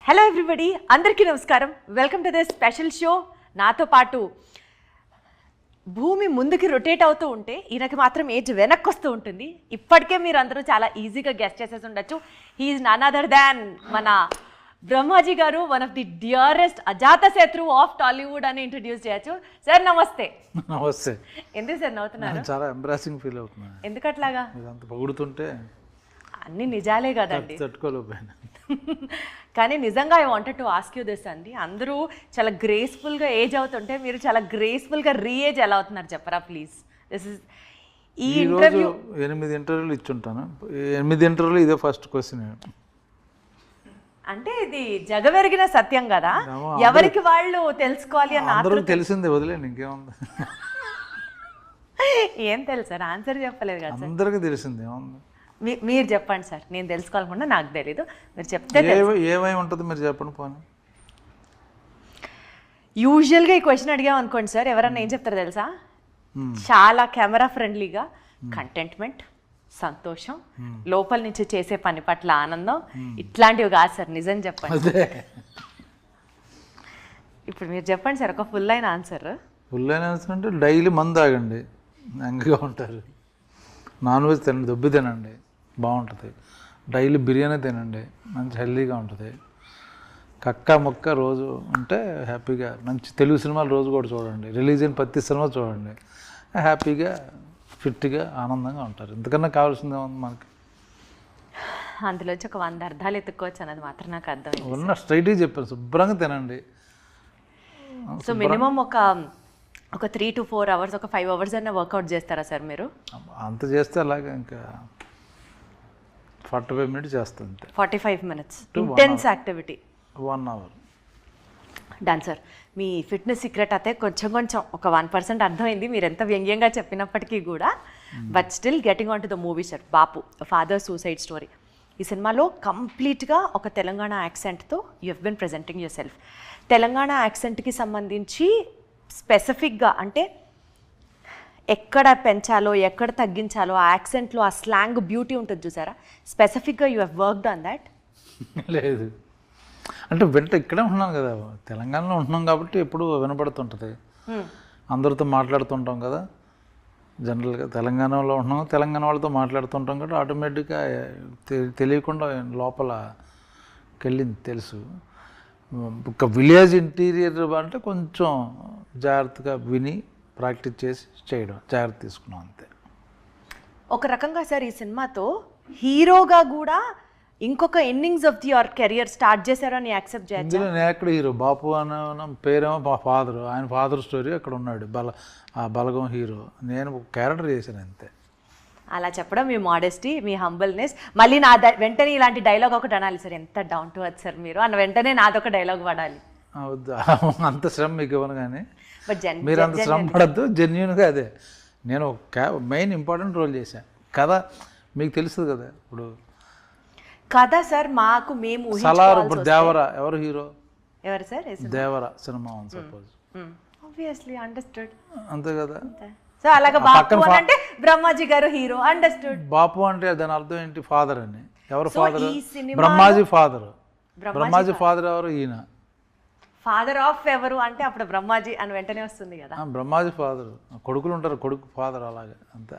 Hello everybody, అందరికీ నమస్కారం. Welcome to this special show. నాతో పాటు భూమి ముందుకి రొటేట్ అవుతూ ఉంటే ఈయనకి మాత్రం ఏజ్ వెనక్కి వస్తూ ఉంటుంది. ఇప్పటికే మీరు అందరూ చాలా ఈజీగా గెస్ట్ చేసేసి ఉండొచ్చు. హీఈస్ నన్ అదర్ దాన్ మన బ్రహ్మాజీ గారు, వన్ ఆఫ్ ది డియరెస్ట్ అజాత శత్రు ఆఫ్ టాలీవుడ్ అని ఇంట్రడ్యూస్ చేయొచ్చు. సార్ నమస్తే. నమస్తే. ఎందుకు సార్ నవ్వుతున్నారు? చాలా ఎంబ్రాసింగ్ ఫీల్ అవుతున్నాను. ఎందుకు అట్లాగా? అంత పొగుడుతుంటే అన్ని నిజాలే కదండి. తట్టుకోలేకపోయాను. కానీ నిజంగా I wanted to ask you this అండి. అందరూ చాలా గ్రేస్ఫుల్గా ఏజ్ అవుతుంటే మీరు చాలా గ్రేస్ఫుల్గా రీఏజ్ ఎలా అవుతున్నారు చెప్పరా ప్లీజ్. దిస్ ఇస్ ఈ ఇంటర్వ్యూ 8 ఇంటర్వ్యూలు ఇచ్చుంటాను. 8 ఇంటర్వ్యూలు ఇదే ఫస్ట్ క్వశ్చన్. అంటే ఇది జగవెరిగిన సత్యం కదా, ఎవరికి వాళ్ళు తెలుసుకోవాలి అని అందరూ తెలిసిందే, వదిలేండి ఇంకేముంది. ఏం తెలుసు సార్, ఆన్సర్ చెప్పలేదు కదా. అందరికీ తెలిసిందే ఏముంది. మీరు చెప్పండి సార్, నేను తెలుసుకోవాలనుకుంటే నాకు తెలీదు, మీరు చెప్తే. ఏమై ఉంటుంది మీరు చెప్పండి పోనీ. యూజువల్గా ఈ క్వశ్చన్ అడిగాం అనుకోండి సార్, ఎవరన్నా ఏం చెప్తారో తెలుసా? చాలా కెమెరా ఫ్రెండ్లీగా కంటెంట్మెంట్, సంతోషం, లోపల నుంచి చేసే పని పట్ల ఆనందం, ఇట్లాంటివి కాదు సార్. నిజం చెప్పండి. ఇప్పుడు మీరు చెప్పండి సార్ ఒక ఫుల్ అయిన ఆన్సర్. ఫుల్ అయిన ఆన్సర్ అంటే డైలీ మందు తాగండి, యంగ్గా ఉంటారు. నాన్ వెజ్ తినండి, దొబ్బి తినండి, బాగుంటుంది. డైలీ బిర్యానీ తినండి, మంచి హెల్తీగా ఉంటుంది. కక్క మొక్క రోజు ఉంటే హ్యాపీగా. మంచి తెలుగు సినిమాలు రోజు కూడా చూడండి, రిలీజ్ అయిన ప్రతి సినిమా చూడండి, హ్యాపీగా ఫిట్గా ఆనందంగా ఉంటారు. ఇంతకన్నా కావాల్సిందే ఉంది మనకి. అందులోంచి ఒక 100 అర్థాలు ఎత్తుక్కోవచ్చు అన్నది మాత్రం నాకు అర్థం. ఉన్న స్ట్రైట్గా చెప్పారు, శుభ్రంగా తినండి. సో మినిమం ఒక 3 to 4 hours, ఒక 5 hours అన్న వర్కౌట్ చేస్తారా సార్ మీరు? అంత చేస్తే అలాగే ఇంకా 45 minutes చేస్తుంది. 45 minutes intense activity, 1 hour. Done sir. మీ ఫిట్నెస్ సీక్రెట్ అయితే కొంచెం ఒక 1% అర్థమైంది మీరు ఎంత వ్యంగ్యంగా చెప్పినప్పటికీ కూడా. But still getting on to the movie sir. Bapu, father suicide story. ఈ సినిమాలో కంప్లీట్గా ఒక తెలంగాణ యాక్సెంట్తో you have been presenting your self. Telangana యాక్సెంట్కి సంబంధించి స్పెసిఫిక్గా అంటే ఎక్కడ పెంచాలో ఎక్కడ తగ్గించాలో ఆ యాక్సెంట్లో ఆ స్లాంగ్ బ్యూటీ ఉంటుంది చూసారా, స్పెసిఫిక్గా you have worked on that? లేదు అంటే ఇక్కడే ఉంటున్నాను కదా, తెలంగాణలో ఉంటున్నాం కాబట్టి ఎప్పుడు వినపడుతుంటుంది. అందరితో మాట్లాడుతుంటాం కదా, జనరల్గా తెలంగాణలో ఉంటున్నాం, తెలంగాణ వాళ్ళతో మాట్లాడుతుంటాం కాబట్టి ఆటోమేటిక్గా తెలియకుండా లోపలకి వెళ్ళింది తెలుసు. ఒక విలేజ్ ఇంటీరియర్ అంటే కొంచెం జాగ్రత్తగా విని ప్రాక్టీస్ చేసి చేయడం, జాగ్రత్త తీసుకున్నాం అంతే. ఒక రకంగా సార్ ఈ సినిమాతో హీరోగా కూడా ఇంకొక innings of your career start చేశారని యాక్సెప్ట్ చేయొచ్చు. ఇందులో నేను ఎక్కడ హీరో, బాపు అన్న పేరేమో మా ఫాదర్, ఆయన ఫాదర్ స్టోరీ అక్కడ ఉన్నాడు, బలగం హీరో, నేను ఒక క్యారెక్టర్ చేశాను అంతే. అలా చెప్పడం మీ మోడెస్టీ, మీ హంబల్నెస్. మళ్ళీ నా వెంటనే ఇలాంటి డైలాగ్ ఒకటి అనాలి సార్, ఎంత డౌన్ టు ఎర్త్ సార్ మీరు అన్న వెంటనే నాదొక డైలాగ్ పడాలి. అంత శ్రమ మీకు ఇవ్వను కానీ, బట్ మీరు అంత శ్రమ పడద్దు. జెన్యున్గా అదే నేను మెయిన్ ఇంపార్టెంట్ రోల్ చేశాను కదా, మీకు తెలుస్తుంది కదా. ఇప్పుడు కదా సార్, మాకు మేము సలార్, ఇప్పుడు దేవరా ఎవరు హీరో? ఎవరు sir? Devara cinema suppose, obviously understood, అంతే కదా. సో అలాగా బాపు అంటే బ్రహ్మాజీ గారు హీరో, అండర్స్టూడ్. బాపు అంటే దాని అర్థం ఏంటి? ఫాదర్ అని. ఎవరు father? Brahmaji father. Brahmaji father ఎవరు? ఈయన ఫాదర్ ఆఫ్ ఎవరు అంటే అప్పుడు బ్రహ్మాజీ అని వెంటనే వస్తుంది కదా. బ్రహ్మాజీ ఫాదర్, కొడుకులు ఉంటారు, కొడుకు ఫాదర్, అలాగే అంతే.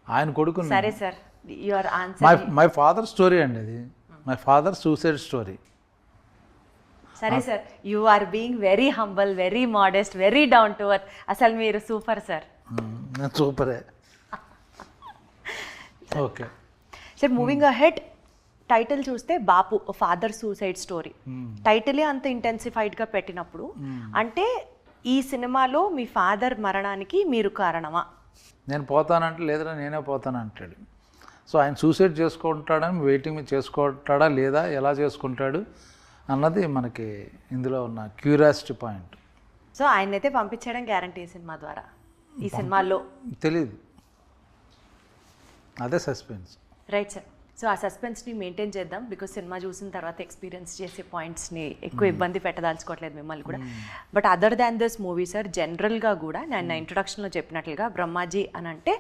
ఆయన కొడుకు. సరే sir, your answer. My father story అండి అది, మై ఫాదర్ సూసైడ్ స్టోరీ. సరే sir, you are being very humble, very modest, very down to earth. అసలు మీరు సూపర్ సార్. నేను సూపరే. Okay sir, moving ahead, title చూస్తే బాపు ఫాదర్ సూసైడ్ స్టోరీ, టైటిలే అంత ఇంటెన్సిఫైడ్గా పెట్టినప్పుడు అంటే ఈ సినిమాలో మీ ఫాదర్ మరణానికి మీరు కారణమా? నేను పోతానంటే లేదురా నేనే పోతానంటాడు. సో ఆయన సూసైడ్ చేసుకుంటాడని వెయిటింగ్ మీద చేసుకుంటాడా లేదా, ఎలా చేసుకుంటాడు అన్నది మనకి ఇందులో ఉన్న క్యూరియాసిటీ పాయింట్. సో ఆయన అయితే పంపించడం గ్యారంటీ ఈ సినిమా ద్వారా. ఈ సినిమాలో తెలియదు, అదే సస్పెన్స్. Right sir. సో ఆ సస్పెన్స్ని మెయింటైన్ చేద్దాం, బికాజ్ సినిమా చూసిన తర్వాత ఎక్స్పీరియన్స్ చేసే పాయింట్స్ని ఎక్కువ ఇబ్బంది పెట్టదాల్చుకోవట్లేదు మిమ్మల్ని కూడా. But other than this movie sir, జనరల్గా కూడా నేను నా ఇంట్రొడక్షన్లో చెప్పినట్లుగా బ్రహ్మాజీ అని అంటే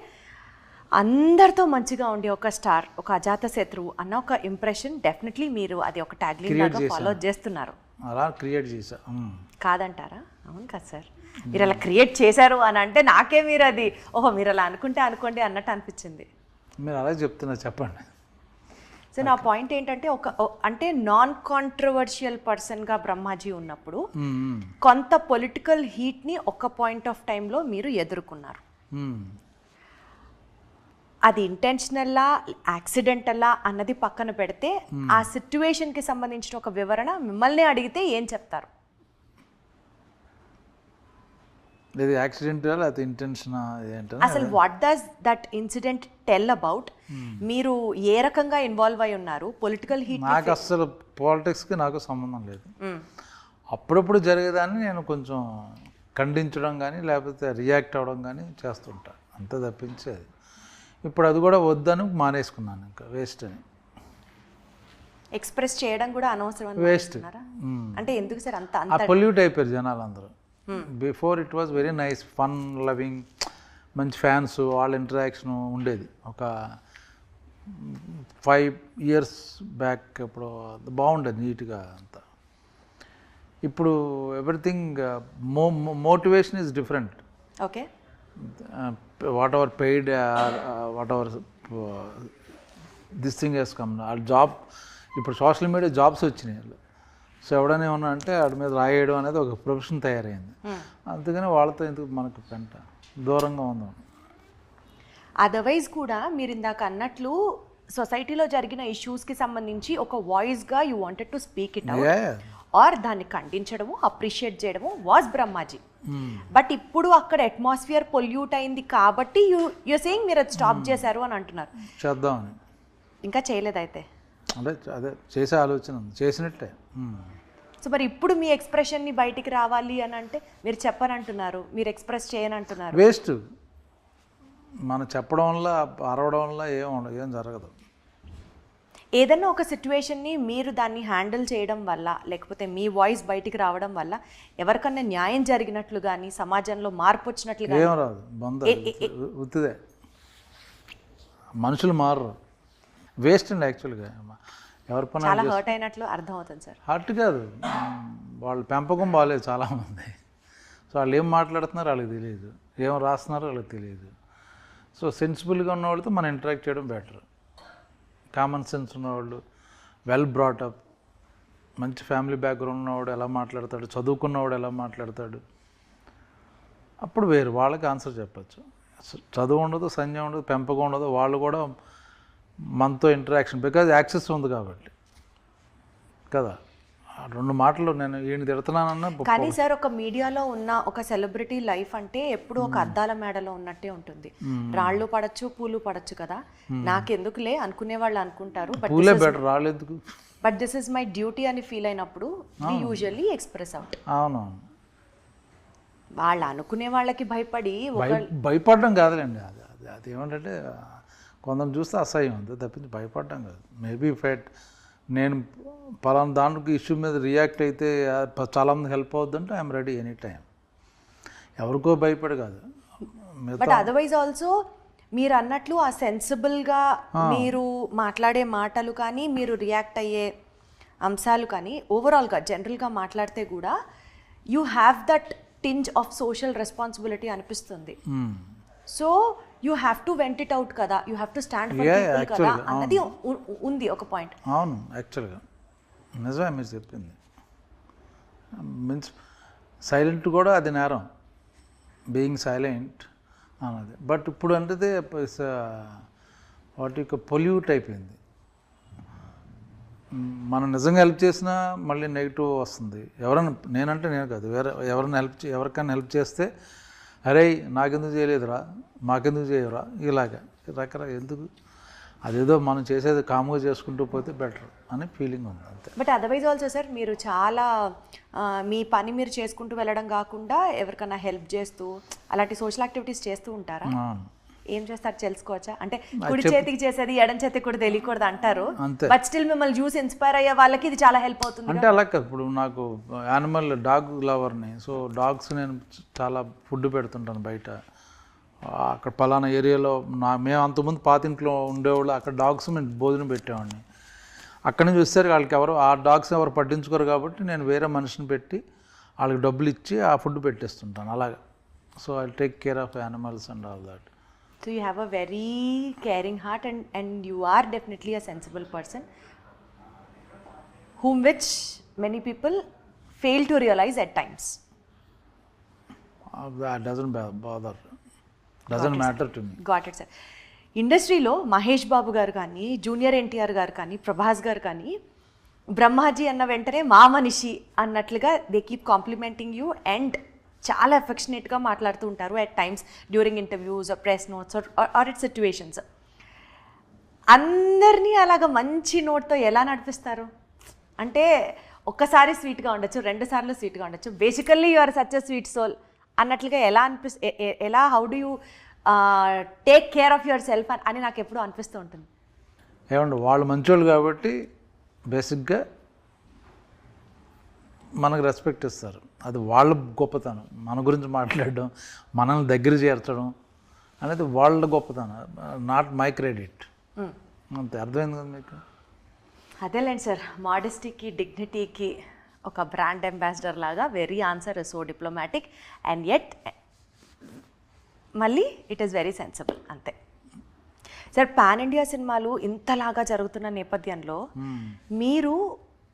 అందరితో మంచిగా ఉండే ఒక స్టార్, ఒక అజాత శత్రువు అన్న ఒక ఇంప్రెషన్ డెఫినెట్లీ మీరు అది ఒక ట్యాగ్లైన్ లాగా ఫాలో చేస్తున్నారు. అలా క్రియేట్ చేశా. కాదంటారా? అవును కదా సార్, మీరు అలా క్రియేట్ చేశారు అని అంటే నాకే మీరు అది ఓహో మీరు అలా అనుకోండి అన్నట్టు అనిపించింది. మీరు అలా చెప్తున్నా, చెప్పండి. సో నా పాయింట్ ఏంటంటే అంటే నాన్ కాంట్రవర్షియల్ పర్సన్గా బ్రహ్మాజీ ఉన్నప్పుడు కొంత పొలిటికల్ హీట్ని ఒక పాయింట్ ఆఫ్ టైంలో మీరు ఎదుర్కొన్నారు. అది ఇంటెన్షనల్లా యాక్సిడెంటల్లా అన్నది పక్కన పెడితే ఆ సిచ్యువేషన్కి సంబంధించిన ఒక వివరణ మిమ్మల్ని అడిగితే ఏం చెప్తారు? ఇది యాక్సిడెంటల్ అది ఇంటెన్షన్ ఏంటంటే అసలు what does that incident tell about? మీరు ఏ రకంగా ఇన్వాల్వ్ అయి ఉన్నారు? పొలిటికల్ హీట్ నాకు అసలు పాలిటిక్స్కి నాకు సంబంధం లేదు. అప్పుడప్పుడు జరిగేదాన్ని నేను కొంచెం ఖండించడం కానీ లేకపోతే రియాక్ట్ అవ్వడం కానీ చేస్తుంటా, అంతే తప్పించేది. ఇప్పుడు అది కూడా వద్దని మానేసుకున్నాను, ఇంకా వేస్ట్ అని. ఎక్స్ప్రెస్ చేయడం కూడా అనవసరం వేస్ట్ అంటే ఎందుకు సార్ అంత పొల్యూట్ అయిపోయారు జనాలు అందరూ. Before it was very nice, fun loving, మంచి ఫ్యాన్స్, వాళ్ళ ఇంటరాక్షన్ ఉండేది. ఒక 5 years బ్యాక్ ఇప్పుడు బాగుండేది నీట్గా అంతా. ఇప్పుడు everything motivation is different. Okay, whatever paid whatever this thing he's come. ఆ జాబ్ ఇప్పుడు సోషల్ మీడియా జాబ్స్ వచ్చినాయి. సో ఎవడనే ఉన్నా అంటే వాడి మీద రాయడం అనేది ఒక ప్రొఫెషన్ తయారైంది. అందుకని వాళ్ళతో ఎందుకు మనకు పెంట, దూరంగా ఉందాం. అదర్వైజ్ కూడా మీరు ఇందాక అన్నట్లు సొసైటీలో జరిగిన ఇష్యూస్కి సంబంధించి ఒక వాయిస్గా you wanted to speak it out or దాన్ని ఖండించడము, అప్రిషియేట్ చేయడము వాజ్ బ్రహ్మాజీ. బట్ ఇప్పుడు అక్కడ అట్మాస్ఫియర్ పొల్యూట్ అయింది కాబట్టి యూ సేయింగ్ మీరు అది స్టాప్ చేశారు అని అంటున్నారు. చేద్దామని ఇంకా చేయలేదైతే? అదే చేసే ఆలోచన చేసినట్టే. సో మరి ఇప్పుడు మీ ఎక్స్ప్రెషన్ని బయటికి రావాలి అని అంటే మీరు చెప్పనంటున్నారు, మీరు ఎక్స్ప్రెస్ చేయనంటున్నారు. వేస్ట్. మనం చెప్పడం వల్ల అరవడం వల్ల ఏం జరగదు. ఏదన్నా ఒక సిచ్యువేషన్ని మీరు దాన్ని హ్యాండిల్ చేయడం వల్ల లేకపోతే మీ వాయిస్ బయటికి రావడం వల్ల ఎవరికన్నా న్యాయం జరిగినట్లు కానీ సమాజంలో మార్పు వచ్చినట్లు కానీ ఏం రాదు. ఉత్తిదే, మనుషులు మారరు. వేస్ట్ అండి యాక్చువల్గా. ఎవరి పని చాలా హర్ట్ అయినట్లు అర్థం అవుతుంది సార్. హర్ట్ కాదు, వాళ్ళ పెంపకం బాగాలేదు చాలామంది. సో వాళ్ళు ఏం మాట్లాడుతున్నారో వాళ్ళకి తెలియదు, ఏం రాస్తున్నారో వాళ్ళకి తెలియదు. సో సెన్సిబుల్గా ఉన్న వాళ్ళతో మనం ఇంటరాక్ట్ చేయడం బెటర్. కామన్ సెన్స్ ఉన్నవాళ్ళు, వెల్ బ్రాటప్, మంచి ఫ్యామిలీ బ్యాక్గ్రౌండ్ ఉన్నవాడు ఎలా మాట్లాడతాడు, చదువుకున్నవాడు ఎలా మాట్లాడతాడు, అప్పుడు వేరు, వాళ్ళకి ఆన్సర్ చెప్పచ్చు. చదువు ఉండదు, సంజయం ఉండదు, పెంపకం ఉండదు, వాళ్ళు కూడా మనతో ఇంటరాక్షన్ బికాజ్ యాక్సెస్ ఉంది కాబట్టి కదా. 2 మాటలు నేను ఈయన తిడుతున్నానన్నా. కానీ సార్ ఒక మీడియాలో ఉన్న ఒక సెలబ్రిటీ లైఫ్ అంటే ఎప్పుడు ఒక అద్దాల మేడలో ఉన్నట్టే ఉంటుంది. రాళ్ళు పడచ్చు, పూలు పడచ్చు కదా. నాకెందుకులే అనుకునే వాళ్ళు అనుకుంటారు, పూలే బెటర్, రాళ్ళు ఎందుకు. But this is my duty అని ఫీల్ అయినప్పుడు వి యూజువల్లీ ఎక్స్ప్రెస్ అవుట్. అవునవును, వాళ్ళు అనుకునే వాళ్ళకి భయపడి భయపడడం కాదులేండి. అది ఏమంటే కొందరు చూస్తే అసహ్యం ఉంది తప్పించి భయపడడం కాదు. మేబీ ఫైట్ నేను పలానా దానికి ఇష్యూ మీద రియాక్ట్ అయితే చాలామంది హెల్ప్ అవుద్దంటే ఐఎమ్ రెడీ ఎనీ టైం. ఎవరికో భయపడి కాదు. బట్ అదర్వైజ్ ఆల్సో మీరు అన్నట్లు ఆ సెన్సిబుల్గా మీరు మాట్లాడే మాటలు కానీ మీరు రియాక్ట్ అయ్యే అంశాలు కానీ ఓవరాల్గా జనరల్గా మాట్లాడితే కూడా you have that tinge of social responsibility అనిపిస్తుంది. So you have to vent it out కదా, you have to stand for people కదా అన్నది ఉంది ఒక పాయింట్. అవును, యాక్చువల్గా నిజమే మీరు చెప్పింది. మీన్స్ సైలెంట్ కూడా అది నేరం, బీయింగ్ సైలెంట్ అన్నది. బట్ ఇప్పుడు అంటే వాటి యొక్క పొల్యూట్ అయిపోయింది. మనం నిజంగా హెల్ప్ చేసినా మళ్ళీ నెగిటివ్ వస్తుంది. నేను కాదు, ఎవరికైనా హెల్ప్ చేస్తే అరే నాకెందుకు చేయలేదురా, మాకెందుకు చేయరా, ఇలాగా రకరకాల ఎందుకు, అదేదో మనం చేసేది కామ్గా చేసుకుంటూ పోతే బెటర్ అని ఫీలింగ్ ఉంది అంతే. బట్ అదర్వైజ్ ఆల్సో సార్ మీరు చాలా మీ పని మీరు చేసుకుంటూ వెళ్ళడం కాకుండా ఎవరికైనా హెల్ప్ చేస్తూ అలాంటి సోషల్ యాక్టివిటీస్ చేస్తూ ఉంటారా? ఏం చేస్తారు తెలుసుకోవచ్చా? అంటే కుడి చేతికి చేసేది ఎడం చేతికి కూడా తెలియకూడదు అంటారు. బట్ స్టిల్ మిమ్మల్ని చూసి ఇన్స్పైర్ అయ్యే వాళ్ళకి ఇది చాలా హెల్ప్ అవుతుంది అంటే అలా కాదు. ఇప్పుడు నాకు డాగ్ లవర్ని, సో డాగ్స్ నేను చాలా ఫుడ్ పెడుతుంటాను బయట. అక్కడ పలానా ఏరియాలో మేము అంతకుముందు పాతింట్లో ఉండేవాళ్ళు, అక్కడ డాగ్స్ మేము భోజనం పెట్టేవాడిని. అక్కడి నుంచి వచ్చేసరికి వాళ్ళకి ఆ డాగ్స్ ఎవరు పట్టించుకోరు కాబట్టి నేను వేరే మనిషిని పెట్టి వాళ్ళకి డబ్బులు ఇచ్చి ఆ ఫుడ్ పెట్టేస్తుంటాను అలాగా. So I take care of animals and all that. So you have a very caring heart and you are definitely a sensible person whom which many people fail to realize at times. That doesn't bother. Doesn't matter to me. Got it, sir. ఇండస్ట్రీలో మహేష్ బాబు గారు కానీ, junior NTR గారు కానీ, ప్రభాస్ గారు కానీ బ్రహ్మాజీ అన్న వెంటనే మా మనిషి అన్నట్లుగా they keep complimenting you and చాలా ఎఫెక్షనేట్గా మాట్లాడుతూ ఉంటారు at times during interviews press notes or it situations. అందరినీ అలాగ మంచి నోట్తో ఎలా నడిపిస్తారు? అంటే ఒక్కసారి స్వీట్గా ఉండొచ్చు, 2 సార్లు స్వీట్గా ఉండొచ్చు, basically you are such a sweet soul అన్నట్లుగా ఎలా how do you take care of yourself అని నాకు ఎప్పుడూ అనిపిస్తూ ఉంటుంది. ఏమండి వాళ్ళు మంచోళ్ళు కాబట్టి బేసిక్గా మనకు రెస్పెక్ట్ ఇస్తారు. అది వాళ్ళ గొప్పతనం. మన గురించి మాట్లాడడం, మనల్ని దగ్గర చేర్చడం అనేది వాళ్ళ గొప్పతనం, నాట్ మై క్రెడిట్. అంతే, అర్థమైంది కదా మీకు? అదేలేండి సార్, మోడెస్టీకి డిగ్నిటీకి ఒక బ్రాండ్ అంబాసిడర్ లాగా very answer is so diplomatic and yet మళ్ళీ ఇట్ ఈస్ వెరీ సెన్సిబుల్. అంతే సార్. పాన్ ఇండియా సినిమాలు ఇంతలాగా జరుగుతున్న నేపథ్యంలో మీరు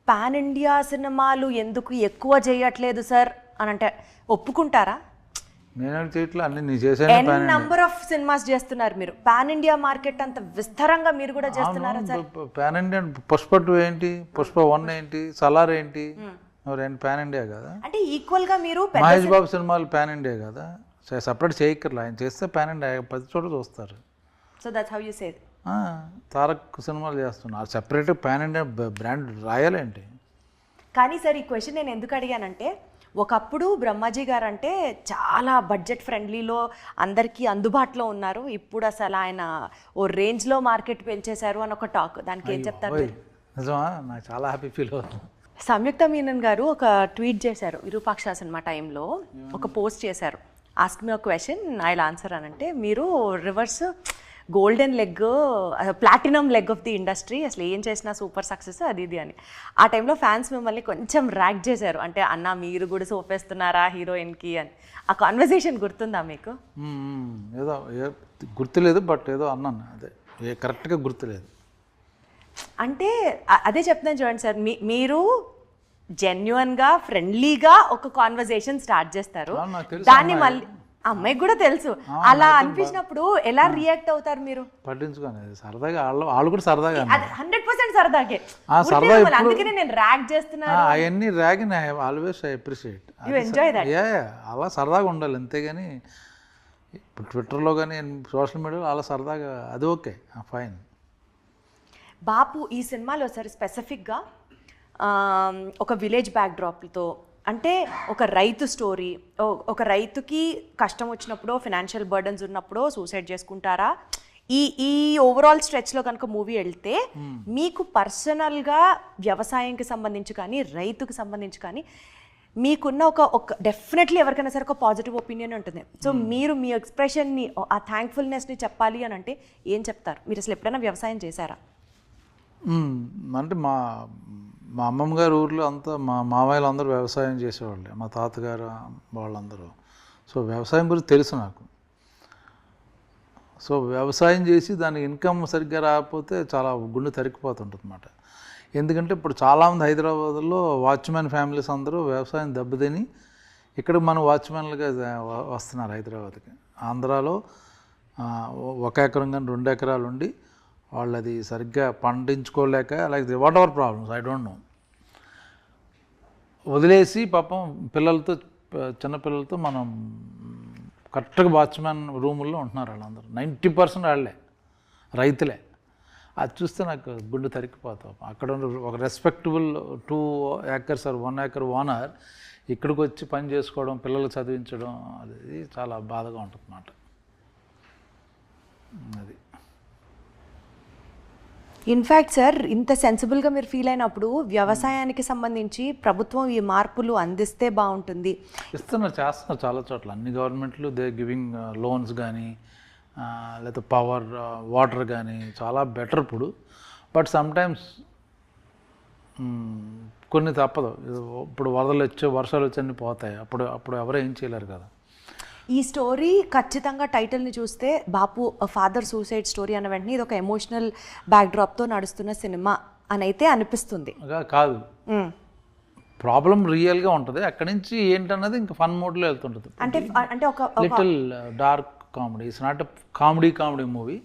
పాన్ ఇండియా సినిమాలు ఎందుకు ఎక్కువ చేయట్లేదు సార్ అని అంటే ఒప్పుకుంటారా? నేను చేయట్లే, అన్ని నీ చేసాను. నంబర్ ఆఫ్ సినిమాస్ చేస్తున్నారు మీరు, పాన్ ఇండియా మార్కెట్ అంత విస్తారంగా మీరు కూడా చేస్తున్నారా సార్? పాన్ ఇండియా పుష్ప 2 ఏంటి, పుష్ప 1 ఏంటి, సలార్ ఏంటి, పాన్ ఇండియా కదా. అంటే ఈక్వల్ గా మీరు మహేష్ బాబు సినిమాలు పాన్ ఇండియా కదా, సపరేట్ చేయక్కర్లా. ఆయన చేస్తే పాన్ ఇండియా 10 చోట్ల చూస్తారు. So that's how you say. Tarak సినిమాలు చేస్తున్నారు, సెపరేట్ పాన్ ఇండియా బ్రాండ్ రాయాలేంటి? కానీ సార్ ఈ క్వశ్చన్ నేను ఎందుకు అడిగానంటే, ఒకప్పుడు బ్రహ్మాజీ గారు అంటే చాలా బడ్జెట్ ఫ్రెండ్లీలో అందరికీ అందుబాటులో ఉన్నారు, ఇప్పుడు అసలు ఆయన ఓ రేంజ్లో మార్కెట్ పెంచేశారు అని ఒక టాక్. దానికి ఏం చెప్తారు? నిజమా? నాకు చాలా హ్యాపీ ఫీల్ అవుతుంది. సంయుక్త మీనన్ గారు ఒక ట్వీట్ చేశారు విరూపాక్ష సినిమా టైంలో, ఒక పోస్ట్ చేశారు, ask me a question I will answer అని. అంటే మీరు reverse golden leg, platinum leg of the industry, అసలు ఏం చేసినా సూపర్ సక్సెస్ అది ఇది అని. ఆ టైంలో ఫ్యాన్స్ మిమ్మల్ని కొంచెం ర్యాక్ చేశారు, అంటే అన్న మీరు కూడా సోపేస్తున్నారా హీరోయిన్కి అని. ఆ కాన్వర్సేషన్ గుర్తుందా మీకు? ఏదో గుర్తులేదు, బట్ ఏదో అన్నాను, అదే కరెక్ట్గా గుర్తులేదు. అంటే అదే చెప్తున్నాను చూడండి సార్, మీరు జెన్యున్గా ఫ్రెండ్లీగా ఒక కాన్వర్సేషన్ స్టార్ట్ చేస్తారు, దాన్ని మళ్ళీ అమ్మాయికి కూడా తెలుసు. అలా అనిపించినప్పుడు ఎలా రియాక్ట్ అవుతారు మీరు? పట్టించుకోండి, సరదాగా వాళ్ళు కూడా సరదాగా 100% సరదాగే. అందుకనే నేను ర్యాక్ చేస్తున్నాను. అవన్నీ rag always I appreciate. You enjoy that. అలా సరదాగా ఉండాలి అంతేగాని ఇప్పుడు ట్విట్టర్లో కానీ సోషల్ మీడియాలో అలా సరదాగా అది ఓకే, ఫైన్. బాపు ఈ సినిమాలో సార్ స్పెసిఫిక్గా ఒక విలేజ్ బ్యాక్డ్రాప్తో, అంటే ఒక రైతు స్టోరీ, ఒక రైతుకి కష్టం వచ్చినప్పుడు, ఫినాన్షియల్ బర్డన్స్ ఉన్నప్పుడు సూసైడ్ చేసుకుంటారా, ఈ ఓవరాల్ స్ట్రెచ్లో కనుక మూవీ వెళ్తే మీకు పర్సనల్గా వ్యవసాయంకి సంబంధించి కానీ రైతుకి సంబంధించి కానీ మీకున్న ఒక డెఫినెట్లీ ఎవరికైనా సరే ఒక పాజిటివ్ ఒపీనియన్ ఉంటుంది. సో మీరు మీ ఎక్స్ప్రెషన్ని, ఆ థ్యాంక్ఫుల్నెస్ని చెప్పాలి అని అంటే ఏం చెప్తారు? మీరు అసలు ఎప్పుడైనా వ్యవసాయం చేశారా? అంటే మా అమ్మమ్మ గారి ఊర్లో అంతా మా మామయ్యలు అందరూ వ్యవసాయం చేసేవాళ్ళే, మా తాతగారు వాళ్ళందరూ. సో వ్యవసాయం గురించి తెలుసు నాకు. సో వ్యవసాయం చేసి దానికి ఇన్కమ్ సరిగ్గా రాకపోతే చాలా గుండె తరికిపోతుంటుంది అన్నమాట. ఎందుకంటే ఇప్పుడు చాలామంది హైదరాబాద్లో వాచ్మెన్ ఫ్యామిలీస్ అందరూ వ్యవసాయం దెబ్బతిని ఇక్కడ మన వాచ్మెన్లుగా వస్తున్నారు హైదరాబాద్కి. ఆంధ్రాలో 1 ఎకరం కానీ 2 ఎకరాలు ఉండి వాళ్ళు అది సరిగ్గా పండించుకోలేక, like whatever problems I don't know, వదిలేసి పాపం పిల్లలతో, చిన్నపిల్లలతో మనం కరెక్ట్గా వాచ్మెన్ రూముల్లో ఉంటున్నారు వాళ్ళందరూ. 90% వాళ్ళే రైతులే. అది చూస్తే నాకు గుండె తరికిపోతాం. అక్కడ ఒక respectable 2 acres or 1 acre owner ఇక్కడికి వచ్చి పని చేసుకోవడం, పిల్లలు చదివించడం, అది చాలా బాధగా ఉంటుంది అన్నమాట. అది ఇన్ఫ్యాక్ట్ సార్ ఇంత సెన్సిబుల్గా మీరు ఫీల్ అయినప్పుడు వ్యవసాయానికి సంబంధించి ప్రభుత్వం ఈ మార్పులు అందిస్తే బాగుంటుంది. చేస్తున్నారు చాలా చోట్ల అన్ని గవర్నమెంట్లు దే గివింగ్ లోన్స్ కానీ లేకపోతే పవర్ వాటర్ కానీ చాలా బెటర్ ఇప్పుడు. బట్ సమ్టైమ్స్ కొన్ని తప్పదు. ఇప్పుడు వరదలు వచ్చి వర్షాలు వచ్చి అన్నీ పోతాయి. అప్పుడు ఎవరు ఏం చేయలేరు కదా. ఈ స్టోరీ ఖచ్చితంగా టైటిల్ని చూస్తే బాపు ఫాదర్ సూసైడ్ స్టోరీ అన్న వెంటనే ఇది ఒక ఎమోషనల్ బ్యాక్డ్రాప్తో నడుస్తున్న సినిమా అని అయితే అనిపిస్తుంది. కాదు, ప్రాబ్లం రియల్గా ఉంటుంది. అక్కడి నుంచి ఏంటన్నది ఇంకా ఫన్ మోడ్లో వెళ్తుంటుంది. అంటే ఒక little dark comedy. It's not a comedy movie.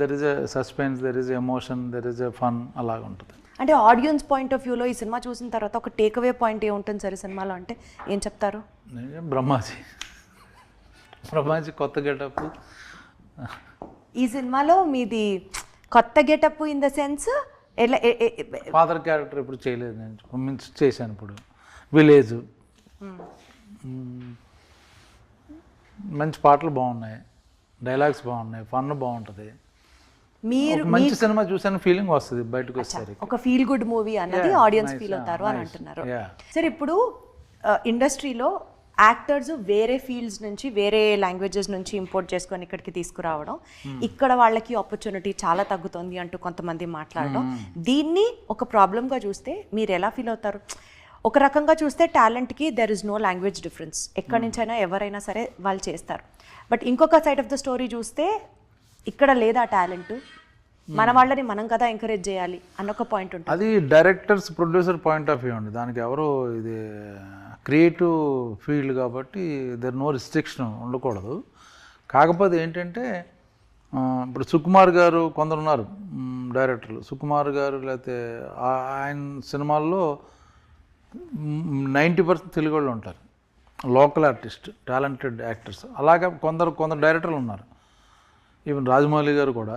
There is a suspense, there is emotion, there is a fun, అలాగ ఉంటుంది. అంటే ఆడియన్స్ పాయింట్ ఆఫ్ వ్యూలో ఈ సినిమా చూసిన తర్వాత ఒక టేక్అవే పాయింట్ ఏముంటుంది సార్ ఈ సినిమాలో అంటే ఏం చెప్తారు? బ్రహ్మాజీ కొత్త గెటప్. ఈ సినిమాలో మీది కొత్త గెటప్ ఇన్ ద సెన్స్ ఎలా? ఫాదర్ క్యారెక్టర్ ఇప్పుడు చేయలేదు, నేను చేశాను. ఇప్పుడు విలేజ్ మంచి పాటలు బాగున్నాయి, డైలాగ్స్ బాగున్నాయి, ఫన్ బాగుంటుంది. మీరు మంచి సినిమా చూసాను ఫీలింగ్ వస్తుంది బయటకు వస్తారు. ఒక ఫీల్ గుడ్ మూవీ అన్నది ఆడియన్స్ ఫీల్ అవుతారు అని అంటున్నారు. సార్ ఇప్పుడు ఇండస్ట్రీలో యాక్టర్స్ వేరే ఫీల్డ్స్ నుంచి వేరే లాంగ్వేజెస్ నుంచి ఇంపోర్ట్ చేసుకొని ఇక్కడికి తీసుకురావడం, ఇక్కడ వాళ్ళకి ఆపర్చునిటీ చాలా తగ్గుతుంది అంటూ కొంతమంది మాట్లాడడం, దీన్ని ఒక ప్రాబ్లంగా చూస్తే మీరు ఎలా ఫీల్ అవుతారు? ఒక రకంగా చూస్తే టాలెంట్కి there is no language difference, ఎక్కడి నుంచైనా ఎవరైనా సరే వాళ్ళు చేస్తారు. బట్ ఇంకొక సైడ్ ఆఫ్ ద స్టోరీ చూస్తే ఇక్కడ లేదా టాలెంట్, మన వాళ్ళని మనం కదా ఎంకరేజ్ చేయాలి అన్న ఒక పాయింట్ ఉంటుంది. అది directors producer point of view అండి. దానికి ఎవరు ఇది క్రియేటివ్ ఫీల్డ్ కాబట్టి దర్ నో రిస్ట్రిక్షన్ ఉండకూడదు. కాకపోతే ఏంటంటే ఇప్పుడు సుకుమార్ గారు కొందరు ఉన్నారు డైరెక్టర్లు. సుకుమార్ గారు లేకపోతే ఆయన సినిమాల్లో 90% తెలుగు వాళ్ళు ఉంటారు, లోకల్ ఆర్టిస్ట్, టాలెంటెడ్ యాక్టర్స్. అలాగే కొందరు డైరెక్టర్లు ఉన్నారు. ఈవెన్ రాజమౌళి గారు కూడా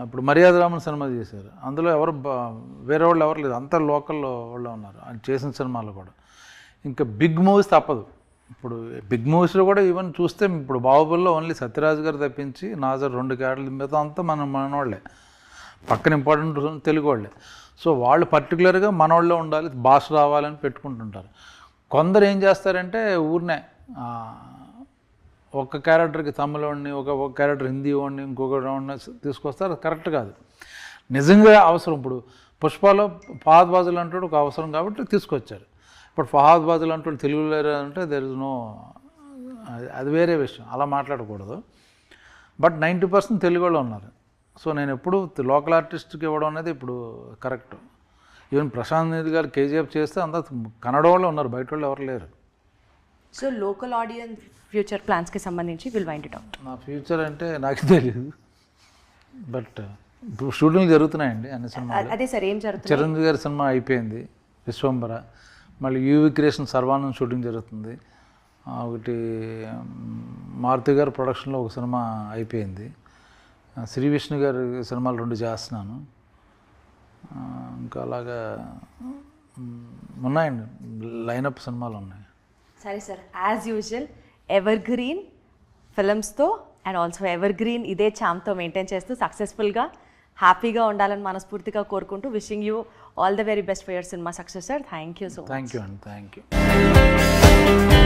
ఇప్పుడు మర్యాద రామన్ సినిమా చేశారు, అందులో వేరే వాళ్ళు ఎవరు లేదు, అంతా లోకల్ వాళ్ళు ఉన్నారు ఆయన చేసిన సినిమాలు కూడా. ఇంకా బిగ్ మూవీస్ తప్పదు. ఇప్పుడు బిగ్ మూవీస్లో కూడా ఈవెన్ చూస్తే ఇప్పుడు బాహుబలిలో ఓన్లీ సత్యరాజ్ గారు తప్పించి నాజర్ 2 క్యారెక్టర్లు మిగతా అంతా మనవాళ్ళే, పక్కన ఇంపార్టెంట్ తెలుగు వాళ్ళే. సో వాళ్ళు పర్టికులర్గా మనవాళ్ళే ఉండాలి, భాష రావాలని పెట్టుకుంటుంటారు. కొందరు ఏం చేస్తారంటే ఊరినే ఒక క్యారెక్టర్కి తమిళవాడిని, ఒక క్యారెక్టర్ హిందీ వాడిని, ఇంకొక వాడిని తీసుకొస్తారు. కరెక్ట్ కాదు. నిజంగా అవసరం. ఇప్పుడు పుష్పలో ఫహద్ ఫాజిల్ అంటాడు ఒక అవసరం కాబట్టి తీసుకొచ్చారు. ఇప్పుడు ఫహద్ ఫాజిల్ అంటాడు తెలుగు లేరు అంటే దెర్ ఇస్ నో, అది వేరే విషయం, అలా మాట్లాడకూడదు. బట్ 90% తెలుగు వాళ్ళు ఉన్నారు. సో నేను ఎప్పుడు లోకల్ ఆర్టిస్ట్కి ఇవ్వడం అనేది ఇప్పుడు కరెక్ట్. ఈవెన్ ప్రశాంత్ నీల్ గారు కేజీఎఫ్ చేస్తే అంతా కన్నడ వాళ్ళు ఉన్నారు, బయట వాళ్ళు ఎవరు లేరు. సో లోకల్ ఆడియన్స్ ఫ్యూచర్ ప్లాన్స్కి సంబంధించి విల్ వైండ్ ఇట్ అవుట్. నా ఫ్యూచర్ అంటే నాకు తెలియదు, బట్ ఇప్పుడు షూటింగ్లు జరుగుతున్నాయండి అన్ని సినిమాలు. అదే సార్ ఏం జరుగుతుంది? చిరంజీవి గారి సినిమా అయిపోయింది విశ్వంబర, మళ్ళీ యూవి క్రియేషన్ సర్వానంద్ షూటింగ్ జరుగుతుంది. ఒకటి మారుతి గారి ప్రొడక్షన్లో ఒక సినిమా అయిపోయింది. శ్రీ విష్ణు గారి సినిమాలు 2 చేస్తున్నాను. ఇంకా అలాగా ఉన్నాయండి, లైనప్ సినిమాలు ఉన్నాయి. సరే sir, as usual evergreen ఫిల్మ్స్తో అండ్ ఆల్సో ఎవర్ గ్రీన్ ఇదే చామ్తో మెయింటైన్ చేస్తూ సక్సెస్ఫుల్గా హ్యాపీగా ఉండాలని మనస్ఫూర్తిగా కోరుకుంటూ wishing you all the very best for your cinema success sir. Thank you so much. Thank you అండి, థ్యాంక్ యూ.